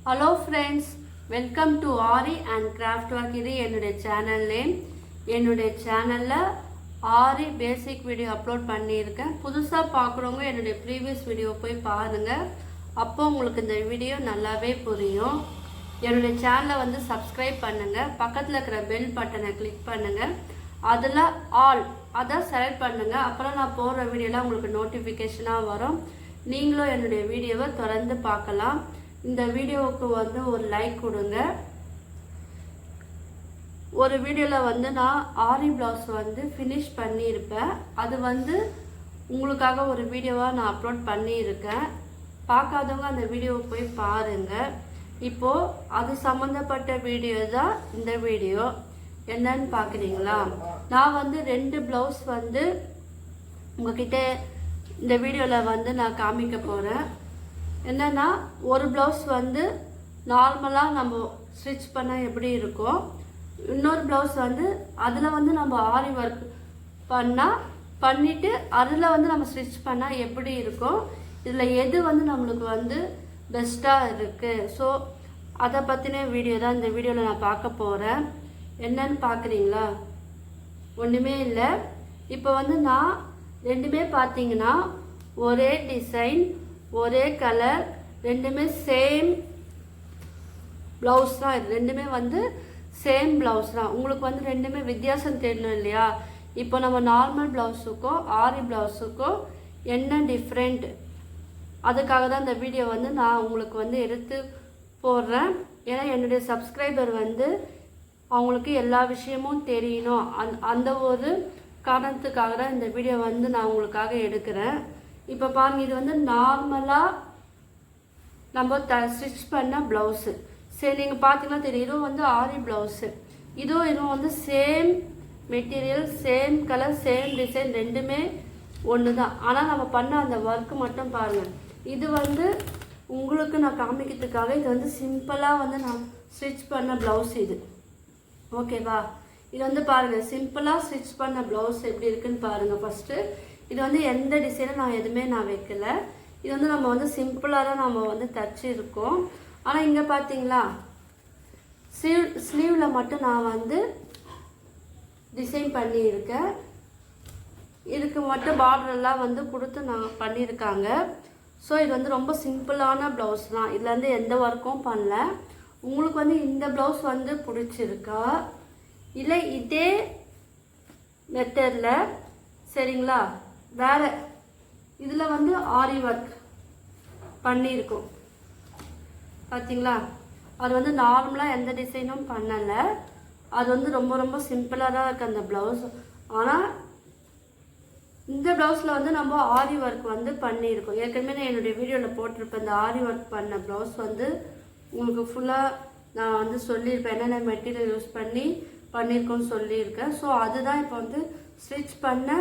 Hello friends, welcome to aari and craft work. இது என்னுடைய channel name. என்னுடைய சேனலில் ஆரி பேசிக் வீடியோ அப்லோட் பண்ணியிருக்கேன். புதுசாக பார்க்குறவங்க என்னுடைய ப்ரீவியஸ் வீடியோ போய் பாருங்கள். அப்போ உங்களுக்கு இந்த வீடியோ நல்லாவே புரியும். என்னுடைய சேனலை சப்ஸ்கிரைப் பண்ணுங்கள். பக்கத்தில் இருக்கிற பெல் பட்டனை கிளிக் பண்ணுங்கள். அதில் ஆல் அதை செலக்ட் பண்ணுங்கள். அப்புறம் நான் போடுற வீடியோலாம் உங்களுக்கு நோட்டிஃபிகேஷனாக வரும். நீங்களும் என்னுடைய வீடியோவை தொடர்ந்து பார்க்கலாம். இந்த வீடியோவுக்கு ஒரு லைக் கொடுங்க. ஒரு வீடியோவில் நான் ஆரி ப்ளவுஸ் ஃபினிஷ் பண்ணியிருப்பேன். அது உங்களுக்காக ஒரு வீடியோவாக நான் அப்லோட் பண்ணியிருக்கேன். பார்க்காதவங்க அந்த வீடியோவை போய் பாருங்கள். இப்போது அது சம்மந்தப்பட்ட வீடியோ தான் இந்த வீடியோ. என்னன்னு பார்க்குறீங்களா? நான் 2 ப்ளவுஸ் உங்ககிட்ட இந்த வீடியோவில் நான் காமிக்க போகிறேன். என்னன்னா, ஒரு ப்ளவுஸ் நார்மலாக நம்ம ஸ்டிச் பண்ணால் எப்படி இருக்கும், இன்னொரு ப்ளவுஸ் அதில் நம்ம ஆரி ஒர்க் பண்ணிவிட்டு அதில் நம்ம ஸ்டிச் பண்ணால் எப்படி இருக்கும், இதில் எது நம்மளுக்கு பெஸ்ட்டாக இருக்குது. ஸோ அதை பற்றின வீடியோ தான் இந்த வீடியோவில் நான் பார்க்க போகிறேன். என்னன்னு பார்க்குறீங்களா? ஒன்றுமே இல்லை. இப்போ நான் ரெண்டுமே பார்த்தீங்கன்னா ஒரே டிசைன், ஒரே கலர், ரெண்டுமே சேம் ப்ளவுஸ் தான். இது ரெண்டுமே சேம் ப்ளவுஸ் தான். உங்களுக்கு ரெண்டுமே வித்தியாசம் தெரியணும் இல்லையா? இப்போ நம்ம நார்மல் ப்ளவுஸுக்கோ ஆரி ப்ளவுஸுக்கோ என்ன டிஃப்ரெண்ட், அதுக்காக தான் இந்த வீடியோ நான் உங்களுக்கு எடுத்து போடுறேன். ஏன்னா என்னுடைய சப்ஸ்கிரைபர் அவங்களுக்கு எல்லா விஷயமும் தெரியணும். அந்த ஒரு காரணத்துக்காக தான் இந்த வீடியோ நான் உங்களுக்காக எடுக்கிறேன். இப்போ பாருங்கள், இது நார்மலாக நம்ம ஸ்டிச் பண்ண ப்ளவுஸு. சரி, நீங்கள் பார்த்தீங்கன்னா தெரியும், இதுவும் ஆரி ப்ளவுஸு. இதுவும் same material, same colour, same design, ரெண்டுமே ஒன்று தான். ஆனால் நம்ம பண்ண அந்த ஒர்க்கு மட்டும் பாருங்கள். இது உங்களுக்கு நான் காமிக்கிறதுக்காக இது சிம்பிளாக நான் ஸ்டிச் பண்ண ப்ளவுஸ் இது. ஓகேவா? இது பாருங்கள், சிம்பிளாக ஸ்டிச் பண்ண ப்ளவுஸ் எப்படி இருக்குன்னு பாருங்கள். ஃபஸ்ட்டு இது எந்த டிசைனும் நான் எதுவுமே வைக்கல. இது நம்ம சிம்பிளாக தான் நம்ம தச்சிருக்கோம். ஆனால் இங்கே பார்த்தீங்களா, ஸ்லீவில் மட்டும் நான் டிசைன் பண்ணியிருக்கேன். இதுக்கு மட்டும் பார்டரெல்லாம் கொடுத்து நான் பண்ணியிருக்காங்க. ஸோ இது ரொம்ப சிம்பிளான ப்ளவுஸ் தான். இதில் எந்த ஒர்க்கும் பண்ணல. உங்களுக்கு இந்த ப்ளவுஸ் பிடிச்சிருக்கா, இல்லை இதே மெத்தடில் சரிங்களா வேறு இதில் ஆரி ஒர்க் பண்ணியிருக்கோம் பார்த்தீங்களா? அது நார்மலாக எந்த டிசைனும் பண்ணலை. அது ரொம்ப ரொம்ப சிம்பிளாக தான் இருக்குது அந்த ப்ளவுஸ். ஆனால் இந்த ப்ளவுஸில் நம்ம ஆரி ஒர்க் பண்ணியிருக்கோம். ஏற்கனவே நான் என்னுடைய வீடியோவில் போட்டிருப்பேன். இந்த ஆரி ஒர்க் பண்ண ப்ளவுஸ் உங்களுக்கு ஃபுல்லாக நான் சொல்லியிருப்பேன், என்னென்ன மெட்டீரியல் யூஸ் பண்ணியிருக்கோன்னு சொல்லியிருக்கேன். ஸோ அதுதான் இப்போ ஸ்டிச் பண்ண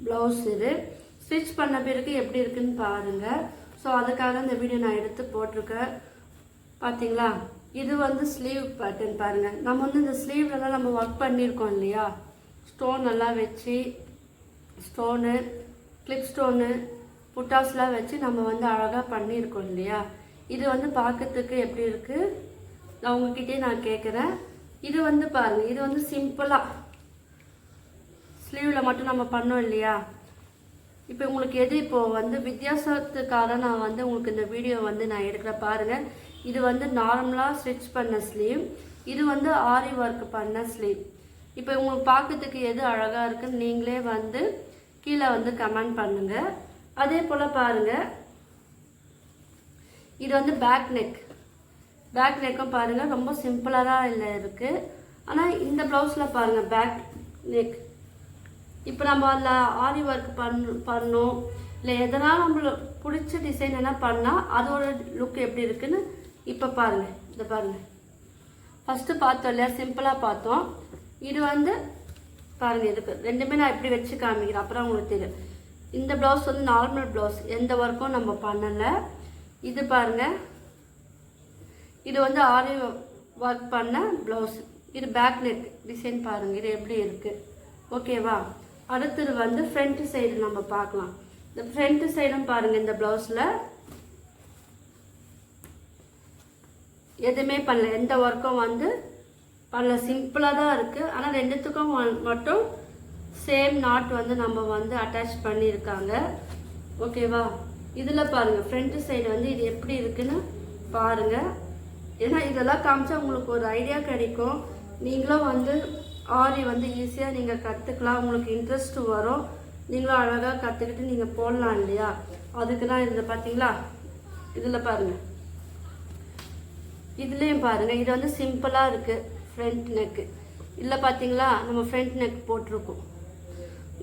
ப்ளவுஸ். இது ஸ்டிச் பண்ண பிறகு எப்படி இருக்குன்னு பாருங்கள். ஸோ அதுக்காக இந்த வீடியோ நான் எடுத்து போட்டிருக்கேன். பார்த்தீங்களா? இது ஸ்லீவ் பேட்டர்ன் பாருங்கள். நம்ம இந்த ஸ்லீவ்லலாம் நம்ம ஒர்க் பண்ணியிருக்கோம் இல்லையா, ஸ்டோன் எல்லாம் வச்சு, ஸ்டோனு, கிளிப் ஸ்டோனு, புட்டாஸ்லாம் வச்சு நம்ம அழகாக பண்ணியிருக்கோம் இல்லையா. இது பார்க்கறதுக்கு எப்படி இருக்குது நான் உங்ககிட்டே நான் கேட்குறேன். இது பாருங்கள், இது சிம்பிளாக ஸ்லீவில் மட்டும் நம்ம பண்ணோம் இல்லையா. இப்போ உங்களுக்கு எது இப்போது வித்தியாசத்துக்காக நான் உங்களுக்கு இந்த வீடியோ நான் எடுக்கிற பாருங்கள். இது நார்மலாக ஸ்டிச் பண்ண ஸ்லீவ், இது ஆரி ஒர்க் பண்ண ஸ்லீவ். இப்போ உங்களுக்கு பார்க்கறதுக்கு எது அழகாக இருக்குன்னு நீங்களே கீழே கமெண்ட் பண்ணுங்கள். அதே போல் பாருங்கள், இது பேக் நெக்கும் பாருங்கள் ரொம்ப சிம்பிளாக தான் இல்லை இருக்குது. ஆனால் இந்த ப்ளவுஸில் பாருங்கள் பேக் நெக். இப்போ நம்ம அதில் ஆரி ஒர்க் பண்ணோம் இல்லை எதனால் நம்மளுக்கு பிடிச்ச டிசைன் என்ன பண்ணால் அதோட லுக் எப்படி இருக்குன்னு இப்போ பாருங்கள். இதை பாருங்கள், ஃபஸ்ட்டு பார்த்தோம் இல்லையா, சிம்பிளாக பார்த்தோம். இது பாருங்கள், இதுக்கு ரெண்டுமே நான் எப்படி வச்சு காமிக்கிறேன், அப்புறம் உங்களுக்கு தெரியும். இந்த ப்ளவுஸ் நார்மல் ப்ளவுஸ், எந்த ஒர்க்கும் நம்ம பண்ணலை. இது பாருங்கள், இது ஆரி ஒர்க் பண்ண ப்ளவுஸ். இது பேக் நெக் டிசைன் பாருங்கள், இது எப்படி இருக்குது. ஓகேவா? அடுத்தது ஃப்ரண்ட் சைடு நம்ம பார்க்கலாம். இந்த ஃப்ரண்ட் சைடும் பாருங்கள், இந்த ப்ளவுஸில் எதுவுமே பண்ணல, எந்த ஒர்க்கும் வந்து பண்ணல, சிம்பிளாக தான் இருக்குது. ஆனால் ரெண்டுத்துக்கும் மட்டும் சேம் நாட் வந்து நம்ம வந்து அட்டாச் பண்ணியிருக்காங்க. ஓகேவா? இதில் பாருங்கள் ஃப்ரண்ட் சைடு வந்து இது எப்படி இருக்குன்னு பாருங்கள். ஏன்னா இதெல்லாம் காமிச்சா உங்களுக்கு ஒரு ஐடியா கிடைக்கும். நீங்களும் வந்து ஆரி வந்து ஈஸியாக நீங்கள் கற்றுக்கலாம், உங்களுக்கு இன்ட்ரெஸ்ட் வரும், நீங்களும் அழகாக கற்றுக்கிட்டு நீங்கள் போடலாம் இல்லையா? அதுக்கு தான் இதில் பார்த்தீங்களா, இதில் பாருங்கள், இதுலேயும் பாருங்கள், இது வந்து சிம்பிளாக இருக்குது ஃப்ரண்ட் நெக்கு. இல்லை பார்த்தீங்களா, நம்ம ஃப்ரண்ட் நெக் போட்டிருக்கோம்.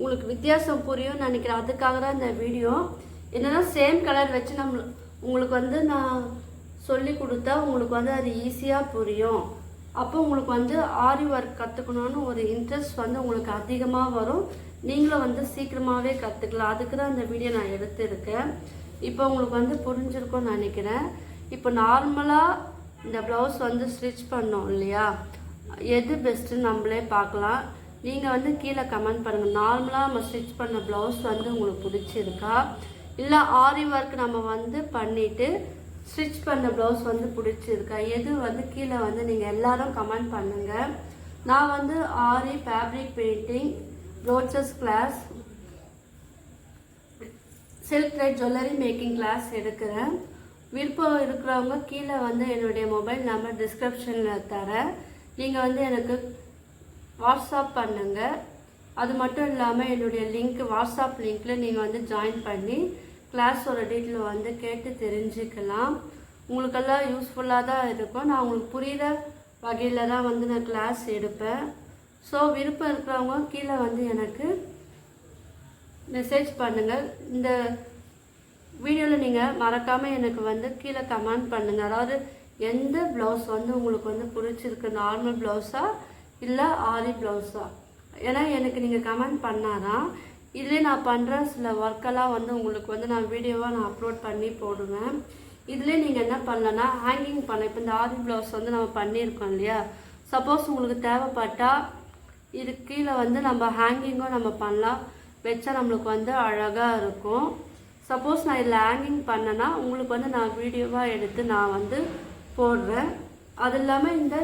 உங்களுக்கு வித்தியாசம் புரியும்னு நினைக்கிறேன், அதுக்காக தான் இந்த வீடியோ. என்னென்னா சேம் கலர் வச்சு உங்களுக்கு வந்து நான் சொல்லி கொடுத்தா உங்களுக்கு வந்து அது ஈஸியாக புரியும். அப்போ உங்களுக்கு வந்து ஆரி ஒர்க் கற்றுக்கணுன்னு ஒரு இன்ட்ரெஸ்ட் வந்து உங்களுக்கு அதிகமாக வரும், நீங்களும் வந்து சீக்கிரமாகவே கற்றுக்கலாம். அதுக்கு தான் இந்த வீடியோ நான் எடுத்துருக்கேன். இப்போ உங்களுக்கு வந்து புரிஞ்சிருக்கும்னு நினைக்கிறேன். இப்போ நார்மலாக இந்த ப்ளவுஸ் வந்து ஸ்டிச் பண்ணோம் இல்லையா, எது பெஸ்ட்டுன்னு நம்மளே பார்க்கலாம். நீங்கள் வந்து கீழே கமெண்ட் பண்ணுங்கள், நார்மலாக நம்ம ஸ்டிச் பண்ண ப்ளவுஸ் வந்து உங்களுக்கு பிடிச்சிருக்கா, இல்லை ஆரி ஒர்க் நம்ம வந்து பண்ணிவிட்டு ஸ்டிச் பண்ண ப்ளவுஸ் வந்து பிடிச்சிருக்கா, எது வந்து கீழே வந்து நீங்கள் எல்லோரும் கமெண்ட் பண்ணுங்கள். நான் வந்து aari fabric painting brushes class, silk thread jewellery making class எடுக்கிறேன். விருப்பம் இருக்கிறவங்க கீழே வந்து என்னுடைய மொபைல் நம்பர் டிஸ்கிரிப்ஷனில் தரேன், நீங்கள் வந்து எனக்கு வாட்ஸ்அப் பண்ணுங்கள். அது மட்டும் இல்லாமல் என்னுடைய லிங்க், வாட்ஸ்அப் லிங்க்கில் நீங்கள் வந்து ஜாயின் பண்ணி கிளாஸோட டீட்டெயில் வந்து கேட்டு தெரிஞ்சுக்கலாம். உங்களுக்கெல்லாம் யூஸ்ஃபுல்லாக தான் இருக்கும். நான் உங்களுக்கு புரிகிற வகையில் தான் வந்து நான் கிளாஸ் எடுப்பேன். ஸோ விருப்பம் இருக்கிறவங்க கீழே வந்து எனக்கு மெசேஜ் பண்ணுங்கள். இந்த வீடியோவில் நீங்கள் மறக்காமல் எனக்கு வந்து கீழே கமெண்ட் பண்ணுங்கள். அதாவது எந்த ப்ளவுஸ் வந்து உங்களுக்கு வந்து பிடிச்சிருக்கு, நார்மல் ப்ளவுஸா இல்லை ஆரி ப்ளவுஸா? ஏன்னா எனக்கு நீங்கள் கமெண்ட் பண்ணாதான் இதிலே நான் பண்ணுற சில ஒர்க்கெல்லாம் வந்து உங்களுக்கு வந்து நான் வீடியோவாக நான் அப்லோட் பண்ணி போடுவேன். இதிலே நீங்கள் என்ன பண்ணலன்னா ஹேங்கிங் பண்ண, இப்போ இந்த ஆரி ப்ளவுஸ் வந்து நம்ம பண்ணியிருக்கோம் இல்லையா, சப்போஸ் உங்களுக்கு தேவைப்பட்டால் இது கீழே வந்து நம்ம ஹேங்கிங்கும் நம்ம பண்ணலாம், வச்சா நம்மளுக்கு வந்து அழகாக இருக்கும். சப்போஸ் நான் இதில் ஹேங்கிங் பண்ணேன்னா உங்களுக்கு வந்து நான் வீடியோவாக எடுத்து நான் வந்து போடுறேன். அது இல்லாமல் இந்த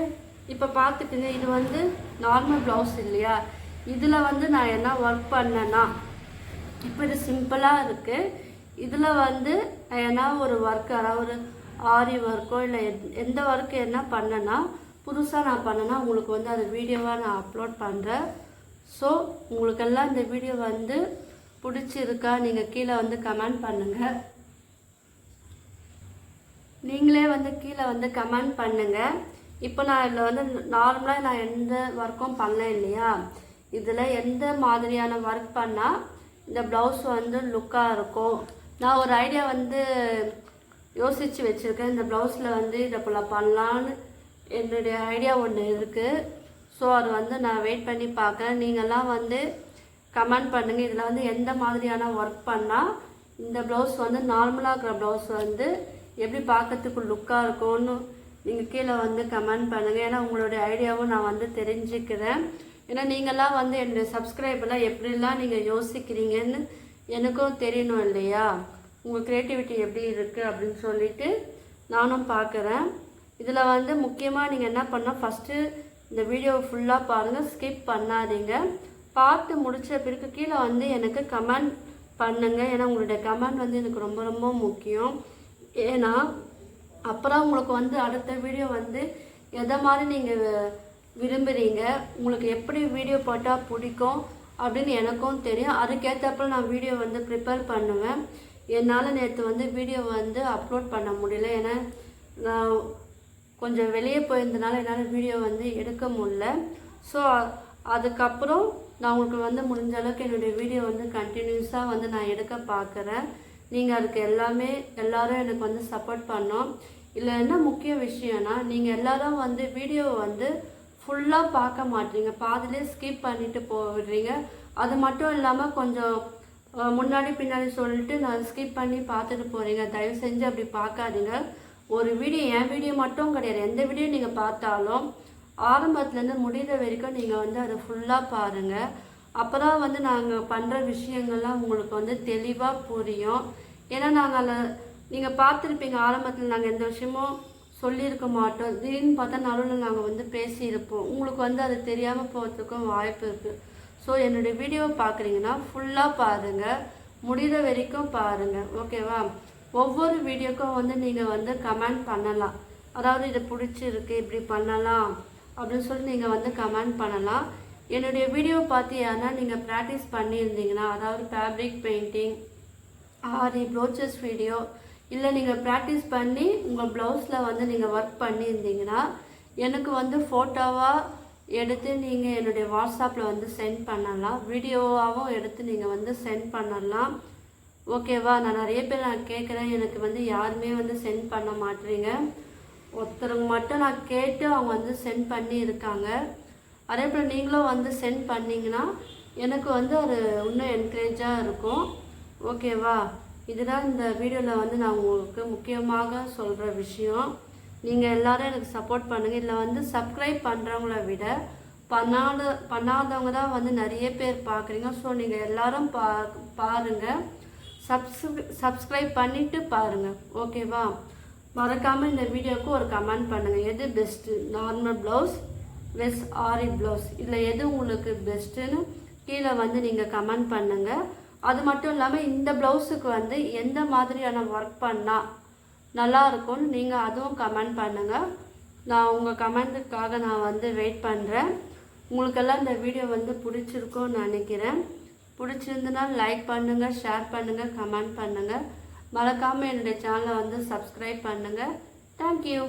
இப்போ பார்த்துட்டுங்க, இது வந்து நார்மல் ப்ளவுஸ் இல்லையா, இதில் வந்து நான் என்ன ஒர்க் பண்ணேன்னா, இப்போ இது சிம்பிளாக இருக்குது, இதில் வந்து நான் என்ன ஒரு ஒர்க், அதாவது ஒரு ஆரி ஒர்க்கோ இல்லை எந்த ஒர்க்கு என்ன பண்ணேன்னா புதுசாக நான் பண்ணேன்னா உங்களுக்கு வந்து அது வீடியோவாக நான் அப்லோட் பண்ணுறேன். ஸோ உங்களுக்கெல்லாம் இந்த வீடியோ வந்து பிடிச்சிருக்கா நீங்கள் கீழே வந்து கமெண்ட் பண்ணுங்கள். நீங்களே வந்து கீழே வந்து கமெண்ட் பண்ணுங்கள். இப்போ நான் இதில் வந்து நார்மலாக நான் எந்த ஒர்க்கும் பண்ணேன் இல்லையா, இதில் எந்த மாதிரியான ஒர்க் பண்ணால் இந்த ப்ளவுஸ் வந்து லுக்காக இருக்கும், நான் ஒரு ஐடியா வந்து யோசித்து வச்சுருக்கேன். இந்த ப்ளவுஸில் வந்து இதை போல் பண்ணலான்னு என்னுடைய ஐடியா ஒன்று இருக்குது. ஸோ அது வந்து நான் வெயிட் பண்ணி பார்க்குறேன். நீங்கள்லாம் வந்து கமெண்ட் பண்ணுங்கள், இதில் வந்து எந்த மாதிரியான ஒர்க் பண்ணால் இந்த ப்ளவுஸ் வந்து நார்மலாக இருக்கிற ப்ளவுஸ் வந்து எப்படி பார்க்கறதுக்கு லுக்காக இருக்கும்னு நீங்கள் கீழே வந்து கமெண்ட் பண்ணுங்கள். ஏன்னா உங்களுடைய ஐடியாவும் நான் வந்து தெரிஞ்சுக்கிறேன். ஏன்னா நீங்கள்லாம் வந்து என்னுடைய சப்ஸ்கிரைபெல்லாம் எப்படிலாம் நீங்கள் யோசிக்கிறீங்கன்னு எனக்கும் தெரியணும் இல்லையா, உங்கள் க்ரியேட்டிவிட்டி எப்படி இருக்குது அப்படின்னு சொல்லிட்டு நானும் பார்க்குறேன். இதில் வந்து முக்கியமாக நீங்கள் என்ன பண்ணால் ஃபஸ்ட்டு இந்த வீடியோவை ஃபுல்லாக பாருங்கள், ஸ்கிப் பண்ணாதீங்க. பார்த்து முடித்த பிறகு கீழே வந்து எனக்கு கமெண்ட் பண்ணுங்கள். ஏன்னா உங்களுடைய கமெண்ட் வந்து எனக்கு ரொம்ப ரொம்ப முக்கியம். ஏன்னா அப்புறம் உங்களுக்கு வந்து அடுத்த வீடியோ வந்து எதை மாதிரி நீங்கள் விரும்புகிறீங்க, உங்களுக்கு எப்படி வீடியோ போட்டால் பிடிக்கும் அப்படின்னு எனக்கும் தெரியும். அதுக்கேற்றப்ப நான் வீடியோ வந்து ப்ரிப்பேர் பண்ணுவேன். என்னால் நேற்று வந்து வீடியோ வந்து அப்லோட் பண்ண முடியல, ஏன்னா நான் கொஞ்சம் வெளியே போயிருந்தனால என்னால் வீடியோ வந்து எடுக்க முடியல. ஸோ அதுக்கப்புறம் நான் உங்களுக்கு வந்து முடிஞ்ச அளவுக்கு என்னுடைய வீடியோ வந்து கண்டினியூஸாக வந்து நான் எடுக்க பார்க்குறேன். நீங்கள் அதுக்கு எல்லோரும் எனக்கு வந்து சப்போர்ட் பண்ணோம். இல்லை என்ன முக்கிய விஷயம்னா, நீங்கள் எல்லோரும் வந்து வீடியோவை வந்து ஃபுல்லாக பார்க்க மாட்டீங்க, பாதிலே ஸ்கிப் பண்ணிவிட்டு போயிடுறீங்க. அது மட்டும் இல்லாமல் கொஞ்சம் முன்னாடி பின்னாடி சொல்லிட்டு நான் ஸ்கிப் பண்ணி பார்த்துட்டு போகிறீங்க. தயவு செஞ்சு அப்படி பார்க்காதீங்க. ஒரு வீடியோ, என் வீடியோ மட்டும் கிடையாது, எந்த வீடியோ நீங்கள் பார்த்தாலும் ஆரம்பத்துலேருந்து முடிகிற வரைக்கும் நீங்கள் வந்து அதை ஃபுல்லாக பாருங்கள். அப்போ தான் வந்து நாங்கள் பண்ணுற விஷயங்கள்லாம் உங்களுக்கு வந்து தெளிவாக புரியும். ஏன்னா நாங்கள் அதில் நீங்கள் பார்த்துருப்பீங்க, ஆரம்பத்தில் நாங்கள் எந்த விஷயமும் சொல்லியிருக்க மாட்டோம். திடீர்னு பார்த்தா நடுவில் நாங்கள் வந்து பேசியிருப்போம். உங்களுக்கு வந்து அது தெரியாமல் போகிறதுக்கும் வாய்ப்பு இருக்குது. ஸோ என்னுடைய வீடியோவை பார்க்குறீங்கன்னா ஃபுல்லாக பாருங்கள், முடிகிற வரைக்கும் பாருங்கள், ஓகேவா? ஒவ்வொரு வீடியோக்கும் வந்து நீங்கள் வந்து கமெண்ட் பண்ணலாம். அதாவது இது பிடிச்சிருக்கு, இப்படி பண்ணலாம் அப்படின்னு சொல்லி நீங்கள் வந்து கமெண்ட் பண்ணலாம். என்னுடைய வீடியோ பார்த்து யாருன்னா நீங்கள் ப்ராக்டிஸ் பண்ணியிருந்தீங்கன்னா, அதாவது ஃபேப்ரிக் பெயிண்டிங், ஆரி, ப்ரோச்சஸ் வீடியோ, இல்லை நீங்கள் ப்ராக்டிஸ் பண்ணி உங்கள் ப்ளவுஸில் வந்து நீங்கள் ஒர்க் பண்ணியிருந்தீங்கன்னா எனக்கு வந்து ஃபோட்டோவாக எடுத்து நீங்கள் என்னுடைய வாட்ஸ்அப்பில் வந்து சென்ட் பண்ணலாம். வீடியோவாகவும் எடுத்து நீங்கள் வந்து சென்ட் பண்ணலாம், ஓகேவா? நான் நிறைய பேர் நான் கேட்குறேன், எனக்கு வந்து யாருமே வந்து சென்ட் பண்ண மாட்டேறீங்க. ஒருத்தருங்க மட்டும் நான் கேட்டு அவங்க வந்து சென்ட் பண்ணி இருக்காங்க. அதே போல் நீங்களும் வந்து சென்ட் பண்ணிங்கன்னா எனக்கு வந்து அது இன்னும் என்கரேஜாக இருக்கும், ஓகேவா? இதுதான் இந்த வீடியோவில் வந்து நான் உங்களுக்கு முக்கியமாக சொல்கிற விஷயம். நீங்கள் எல்லோரும் எனக்கு சப்போர்ட் பண்ணுங்கள். இதில் வந்து சப்ஸ்கிரைப் பண்ணுறவங்கள விட பண்ணாதவங்க தான் வந்து நிறைய பேர் பார்க்குறீங்க. ஸோ நீங்கள் எல்லோரும் பாருங்கள், சப்ஸ்கிரைப் பண்ணிவிட்டு பாருங்கள், ஓகேவா? மறக்காமல் இந்த வீடியோவுக்கு ஒரு கமெண்ட் பண்ணுங்கள். எது பெஸ்ட்டு, நார்மல் ப்ளவுஸ் வெஸ் ஆரி ப்ளவுஸ், இதில் எது உங்களுக்கு பெஸ்ட்டுன்னு கீழே வந்து நீங்கள் கமெண்ட் பண்ணுங்கள். அது மட்டும் இல்லாமல் இந்த ப்ளவுஸுக்கு வந்து எந்த மாதிரியான ஒர்க் பண்ணால் நல்லா இருக்கும்னு நீங்கள் அதுவும் கமெண்ட் பண்ணுங்கள். நான் உங்கள் கமெண்ட்டுக்காக நான் வந்து வெயிட் பண்ணுறேன். உங்களுக்கெல்லாம் இந்த வீடியோ வந்து பிடிச்சிருக்கும்னு நினைக்கிறேன். பிடிச்சிருந்துன்னா லைக் பண்ணுங்கள், ஷேர் பண்ணுங்கள், கமெண்ட் பண்ணுங்கள். மறக்காமல் என்னுடைய சேனலை வந்து சப்ஸ்கிரைப் பண்ணுங்கள். தேங்க்யூ.